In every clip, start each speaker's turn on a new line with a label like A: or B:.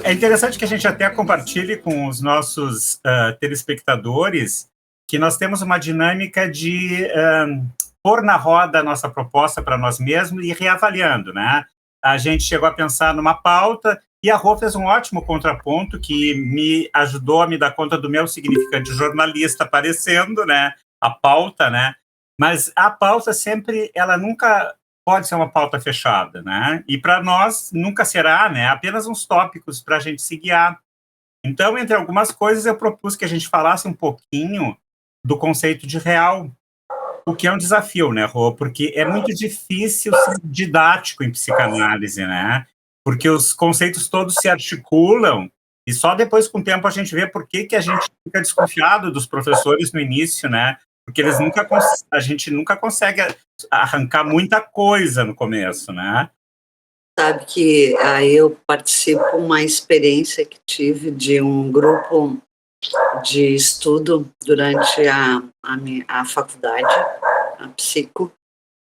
A: É interessante que a gente até compartilhe com os nossos telespectadores que nós temos uma dinâmica de pôr na roda a nossa proposta para nós mesmos e reavaliando, né? A gente chegou a pensar numa pauta e a Rô fez um ótimo contraponto que me ajudou a me dar conta do meu significante jornalista aparecendo, né? A pauta, né? Mas a pauta sempre, ela nunca pode ser uma pauta fechada, né? E para nós nunca será, né? Apenas uns tópicos para a gente se guiar. Então, entre algumas coisas, eu propus que a gente falasse um pouquinho do conceito de real, o que é um desafio, né, Rô? Porque é muito difícil ser didático em psicanálise, né? Porque os conceitos todos se articulam e só depois, com o tempo, a gente vê por que a gente fica desconfiado dos professores no início, né? Porque a gente nunca consegue arrancar muita coisa no começo, né?
B: Sabe que aí eu participo de uma experiência que tive de um grupo de estudo durante a faculdade, a psico,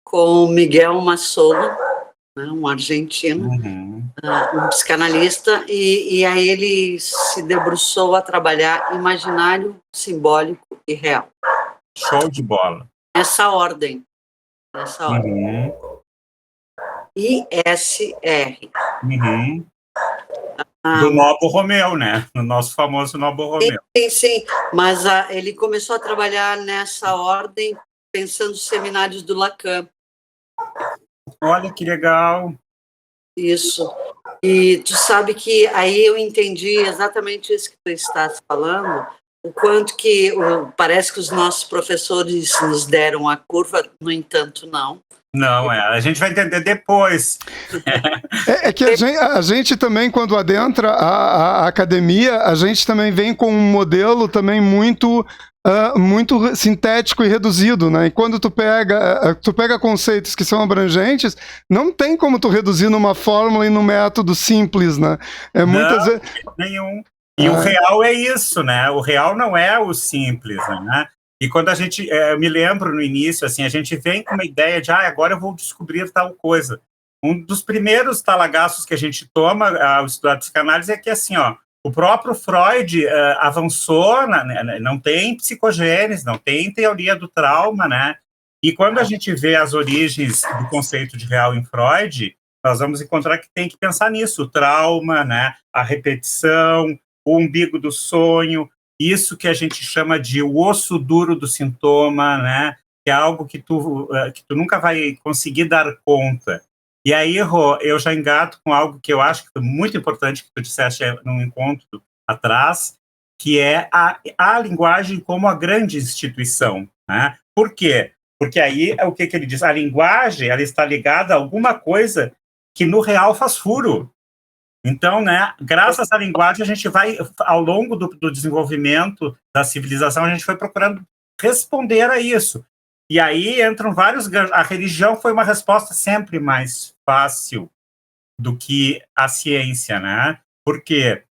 B: com Miguel Massolo, né, um argentino, um psicanalista, e aí ele se debruçou a trabalhar imaginário, simbólico e real.
A: Show de bola.
B: Nessa ordem. ISR.
A: Do Nobo Romeu, né? No nosso famoso Nobo Romeu.
B: Sim. Mas ele começou a trabalhar nessa ordem pensando nos seminários do Lacan.
A: Olha que legal.
B: Isso. E tu sabe que aí eu entendi exatamente isso que tu estás falando, o quanto que parece que os nossos professores nos deram a curva, no entanto, não.
A: Não, a gente vai entender depois.
C: É que a gente também, quando adentra a academia, a gente também vem com um modelo também muito sintético e reduzido, né? E quando tu pega conceitos que são abrangentes, não tem como tu reduzir numa fórmula e num método simples, né?
A: Muitas vezes nenhum. E o real é isso, né? O real não é o simples, né? E quando a gente, eu me lembro no início, assim, a gente vem com uma ideia de, agora eu vou descobrir tal coisa. Um dos primeiros talagaços que a gente toma ao estudar psicanálise é que, assim, o próprio Freud avançou, não tem psicogênese, não tem teoria do trauma, né? E quando a gente vê as origens do conceito de real em Freud, nós vamos encontrar que tem que pensar nisso, o trauma, né? A repetição, o umbigo do sonho, isso que a gente chama de o osso duro do sintoma, né? Que é algo que tu nunca vai conseguir dar conta. E aí, Rô, eu já engato com algo que eu acho que foi muito importante que tu disseste num encontro atrás, que é a linguagem como a grande instituição, né? Por quê? Porque aí, o que ele diz? A linguagem, ela está ligada a alguma coisa que no real faz furo. Então, né, graças à linguagem, a gente vai, ao longo do desenvolvimento da civilização, a gente foi procurando responder a isso. E aí entram vários ganchos. A religião foi uma resposta sempre mais fácil do que a ciência, né? Por quê?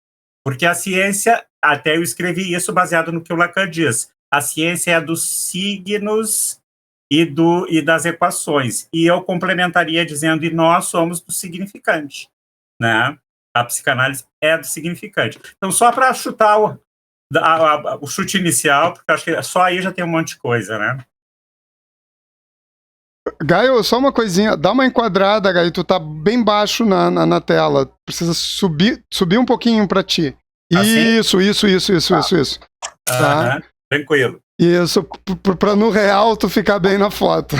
A: Porque a ciência, até eu escrevi isso baseado no que o Lacan diz, a ciência é dos signos e das equações. E eu complementaria dizendo, e nós somos do significante, né? A psicanálise é do significante. Então, só para chutar o chute inicial, porque acho que só aí já tem um monte de coisa, né?
C: Gaio, só uma coisinha, dá uma enquadrada, Gaio, tu tá bem baixo na tela, precisa subir um pouquinho para ti. Assim? Isso. Tá?
A: Tranquilo.
C: Isso, para no real tu ficar bem na foto.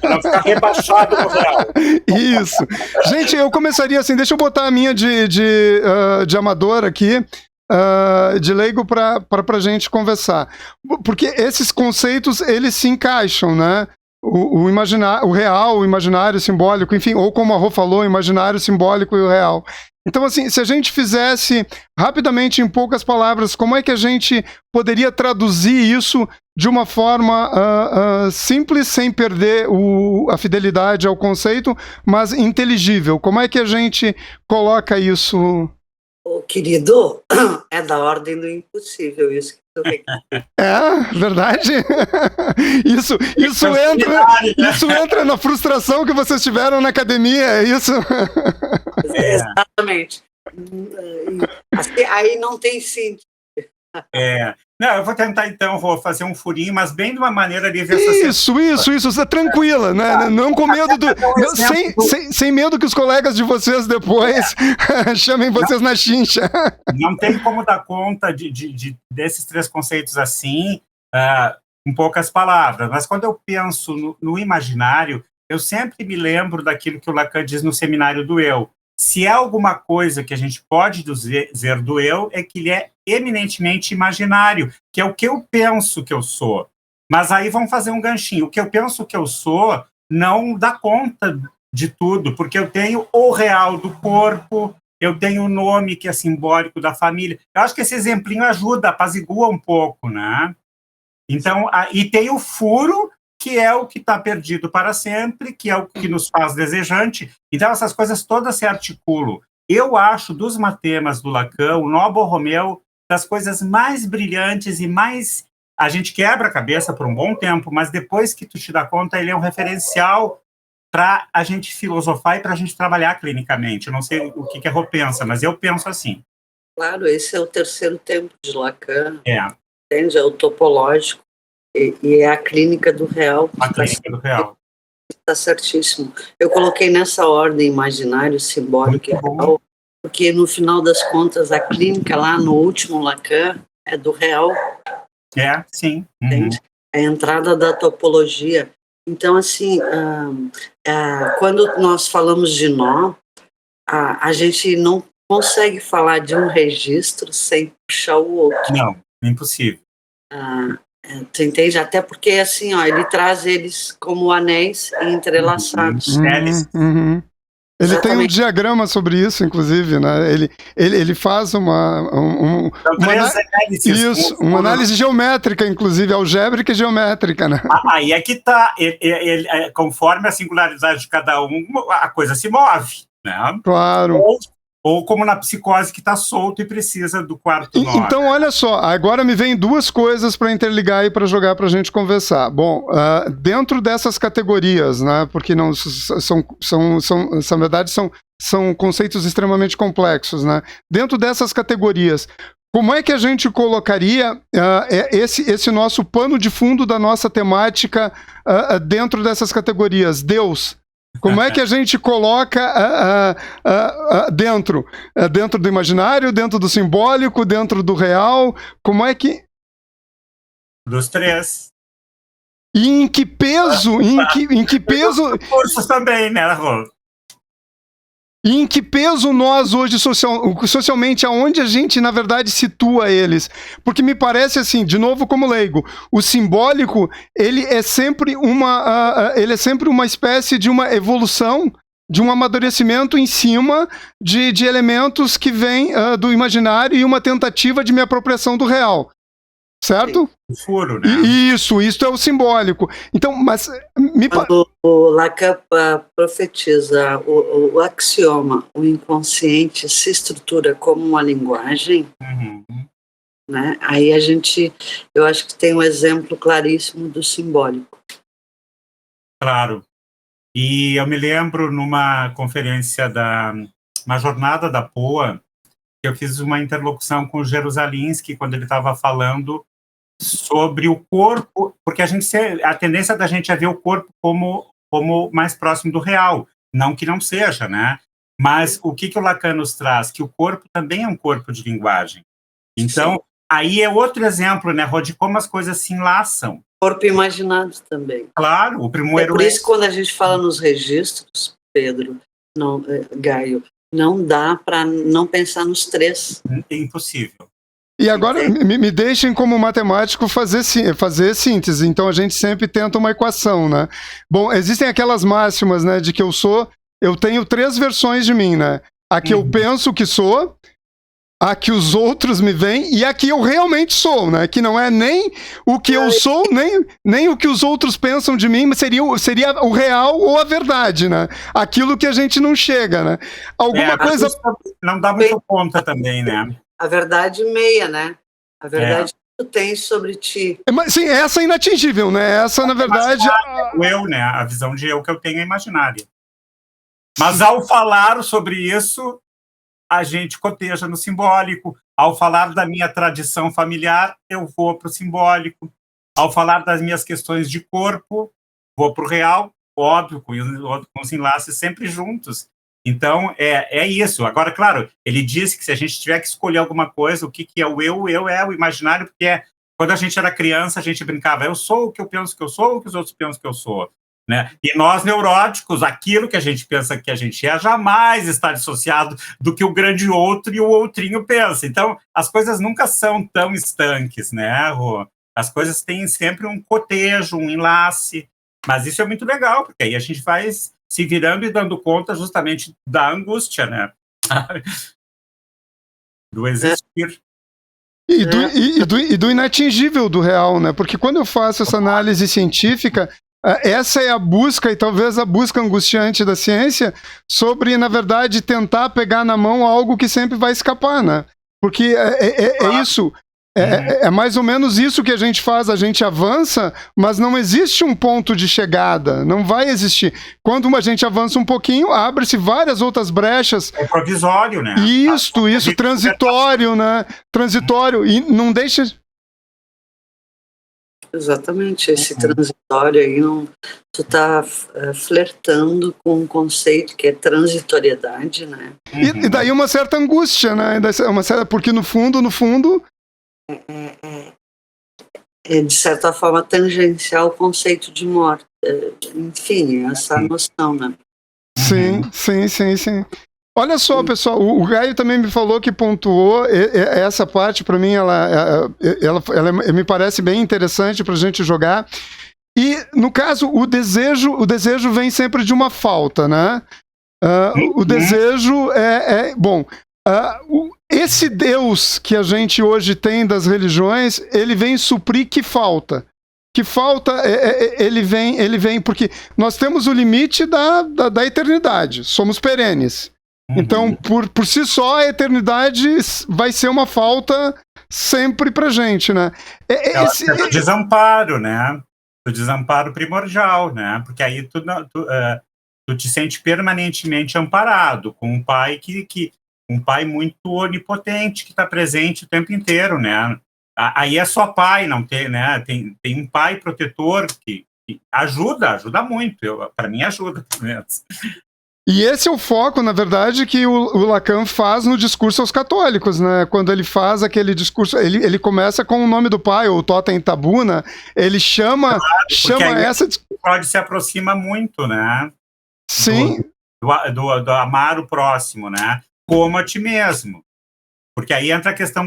A: Não ficar rebaixado no real.
C: Isso. Gente, eu começaria assim, deixa eu botar a minha de amador aqui, de leigo pra gente conversar. Porque esses conceitos, eles se encaixam, né? O real, o imaginário, o simbólico, enfim, ou como a Rô falou, o imaginário, o simbólico e o real. Então, assim, se a gente fizesse rapidamente, em poucas palavras, como é que a gente poderia traduzir isso de uma forma simples, sem perder a fidelidade ao conceito, mas inteligível? Como é que a gente coloca isso?
B: Querido, é da ordem do impossível isso que tu
C: É, verdade? Isso entra na frustração que vocês tiveram na academia, é isso?
B: Exatamente. Assim, aí não tem sentido.
A: Não, eu vou tentar então, vou fazer um furinho, mas bem de uma maneira ali ver
C: Isso, tranquila, né? Não com medo sem medo que os colegas de vocês depois chamem vocês na chincha.
A: Não tem como dar conta desses 3 conceitos assim, com poucas palavras, mas quando eu penso no imaginário, eu sempre me lembro daquilo que o Lacan diz no Seminário do Eu. Se é alguma coisa que a gente pode dizer do eu, é que ele é eminentemente imaginário, que é o que eu penso que eu sou. Mas aí vamos fazer um ganchinho. O que eu penso que eu sou não dá conta de tudo, porque eu tenho o real do corpo, eu tenho o nome que é simbólico da família. Eu acho que esse exemplinho ajuda, apazigua um pouco, né? Então, e tem o furo, que é o que está perdido para sempre, que é o que nos faz desejante. Então, essas coisas todas se articulam. Eu acho, dos matemas do Lacan, o Nó Borromeu, das coisas mais brilhantes e mais... A gente quebra a cabeça por um bom tempo, mas depois que tu te dá conta, ele é um referencial para a gente filosofar e para a gente trabalhar clinicamente. Eu não sei o que a Rô pensa, mas eu penso assim.
B: Claro, esse é o terceiro tempo de Lacan.
A: É.
B: Entende? É o topológico. E é a clínica do real.
A: A clínica do real.
B: Está certíssimo. Eu coloquei nessa ordem imaginário, simbólico e real, porque no final das contas a clínica lá no último Lacan é do real.
A: Sim.
B: Entende? É a entrada da topologia. Então, assim, quando nós falamos de nó, a gente não consegue falar de um registro sem puxar o outro.
A: Não, impossível.
B: Tu entende? Até porque, assim, ele traz eles como anéis entrelaçados.
C: Ele tem um diagrama sobre isso, inclusive, né? Ele faz uma análise geométrica, inclusive, algébrica e geométrica, né?
A: Aí é que tá. Conforme a singularidade de cada um, a coisa se move, né?
C: Claro.
A: Ou como na psicose que está solto e precisa do quarto nó.
C: Então, olha só, agora me vem 2 coisas para interligar e para jogar para a gente conversar. Bom, dentro dessas categorias, né, porque não na verdade, são conceitos extremamente complexos, né? Dentro dessas categorias, como é que a gente colocaria esse nosso pano de fundo da nossa temática dentro dessas categorias? Deus. Como é que a gente coloca dentro do imaginário, dentro do simbólico, dentro do real? Como é que...
A: Dos 3.
C: E em que peso? Em que peso?
A: Cursos também, né, Rô?
C: E em que peso nós hoje, socialmente, aonde a gente, na verdade, situa eles? Porque me parece assim, de novo como leigo, o simbólico, ele é sempre uma espécie de uma evolução, de um amadurecimento em cima de elementos que vêm do imaginário e uma tentativa de minha apropriação do real. Certo?
A: O furo, né?
C: Isso é o simbólico. Então, mas...
B: O Lacan profetiza o axioma, o inconsciente se estrutura como uma linguagem, né? Aí eu acho que tem um exemplo claríssimo do simbólico.
A: Claro. E eu me lembro numa conferência uma jornada da POA, que eu fiz uma interlocução com o Jerusalinski quando ele estava falando sobre o corpo, porque a tendência da gente é ver o corpo como mais próximo do real, não que não seja, né? Mas o que o Lacan nos traz? Que o corpo também é um corpo de linguagem. Então, aí é outro exemplo, né, Rô, de como as coisas se enlaçam.
B: Corpo imaginado também.
A: Claro, o primeiro...
B: É por isso que quando a gente fala nos registros, Pedro, Gaio, não dá para não pensar nos 3.
A: É impossível.
C: E agora me deixem como matemático fazer síntese, então a gente sempre tenta uma equação, né? Bom, existem aquelas máximas, né, de que eu tenho 3 versões de mim, né? A que eu penso que sou, a que os outros me veem e a que eu realmente sou, né? Que não é nem o que eu sou, nem o que os outros pensam de mim, mas seria o real ou a verdade, né? Aquilo que a gente não chega, né? Alguma coisa...
A: Não dá muita conta também, né?
B: A verdade meia, né? A verdade que tu tens sobre ti.
C: Mas, sim, essa é inatingível, né? Essa, na verdade...
A: O eu, né? A visão de eu que eu tenho é imaginária. Mas ao falar sobre isso, a gente coteja no simbólico. Ao falar da minha tradição familiar, eu vou para o simbólico. Ao falar das minhas questões de corpo, vou para o real, óbvio, com os enlaces sempre juntos. Então, é isso. Agora, claro, ele disse que se a gente tiver que escolher alguma coisa, o que é o eu é o imaginário, porque quando a gente era criança, a gente brincava, eu sou o que eu penso que eu sou, o que os outros pensam que eu sou. Né? E nós, neuróticos, aquilo que a gente pensa que a gente jamais está dissociado do que o grande outro e o outrinho pensa. Então, as coisas nunca são tão estanques, né, Rô? As coisas têm sempre um cotejo, um enlace, mas isso é muito legal, porque aí a gente vai se virando e dando conta justamente da angústia, né? Do existir.
C: E do inatingível do real, né? Porque quando eu faço essa análise científica, essa é a busca, e talvez a busca angustiante da ciência, sobre, na verdade, tentar pegar na mão algo que sempre vai escapar, né? Porque é isso. É mais ou menos isso que a gente faz, a gente avança, mas não existe um ponto de chegada, não vai existir. Quando a gente avança um pouquinho, abre-se várias outras brechas.
A: É provisório, né?
C: Isso, transitório, né? Transitório, e não deixa...
B: Exatamente, esse transitório aí, tu tá flertando com um conceito que é transitoriedade, né?
C: E daí uma certa angústia, né? Porque no fundo...
B: É de certa forma tangencial o conceito de morte. Enfim, essa noção, né?
C: Sim. Olha só, pessoal, o Gaio também me falou que pontuou essa parte, para mim, ela me parece bem interessante para a gente jogar. E, no caso, o desejo vem sempre de uma falta, né? O desejo bom, esse Deus que a gente hoje tem das religiões, ele vem suprir que falta. Que falta, ele vem porque nós temos o limite da eternidade, somos perenes. Então, por si só, a eternidade vai ser uma falta sempre pra gente, né?
A: É o desamparo, né? O desamparo primordial, né? Porque aí tu te sente permanentemente amparado com um pai um pai muito onipotente que está presente o tempo inteiro, né? Aí é só pai, não tem, né? Tem um pai protetor que ajuda muito. Para mim ajuda, pelo menos.
C: E esse é o foco, na verdade, que o Lacan faz no discurso aos católicos, né? Quando ele faz aquele discurso, ele começa com o nome do pai, o Totem Tabu, né? Ele chama essa...
A: Pode se aproxima muito, né?
C: Sim.
A: Do amar o próximo, né? Como a ti mesmo. Porque aí entra a questão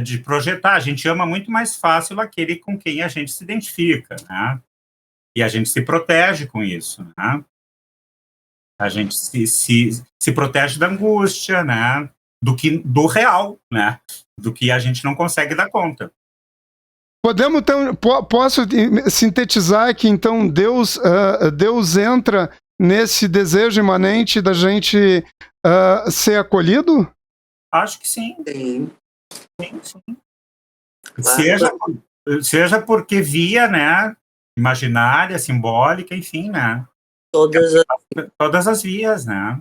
A: de projetar. A gente ama muito mais fácil aquele com quem a gente se identifica, né? E a gente se protege com isso, né? A gente se protege da angústia, né? Do real, né? Do que a gente não consegue dar conta.
C: Podemos, então, posso sintetizar que, então, Deus entra nesse desejo imanente da gente ser acolhido?
A: Acho que sim.
B: Sim.
A: Seja porque via, né? Imaginária, simbólica, enfim, né? Todas as vias, né?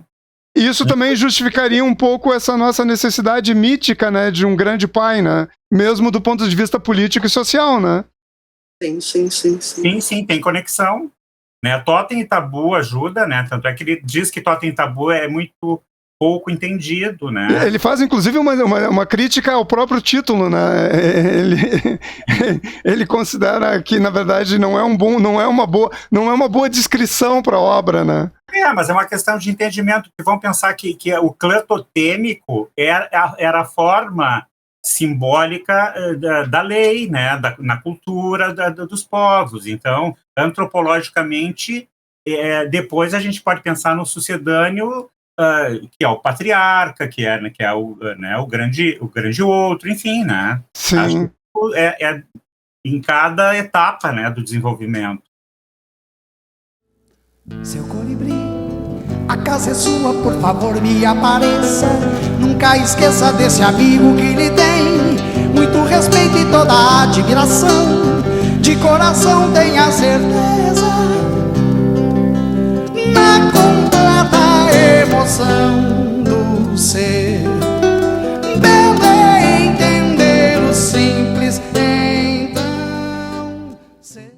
C: Isso também justificaria um pouco essa nossa necessidade mítica, né, de um grande pai, né? Mesmo do ponto de vista político e social, né?
B: Sim,
A: tem conexão. Né? Totem e Tabu ajuda, né? Tanto é que ele diz que Totem e Tabu é muito pouco entendido, né?
C: Ele faz, inclusive, uma crítica ao próprio título, né? Ele considera que, na verdade, não é uma boa descrição para a obra, né?
A: Mas é uma questão de entendimento, porque vamos pensar que o clã totêmico era a forma simbólica da lei, né? Na cultura dos povos. Então, antropologicamente, depois a gente pode pensar no sucedâneo, que é o patriarca, que é o grande outro, enfim, né?
C: Sim.
A: Acho que em cada etapa, né, do desenvolvimento.
D: Seu colibri, a casa é sua, por favor me apareça. Nunca esqueça desse amigo que lhe tem muito respeito e toda a admiração. De coração tenha certeza. Na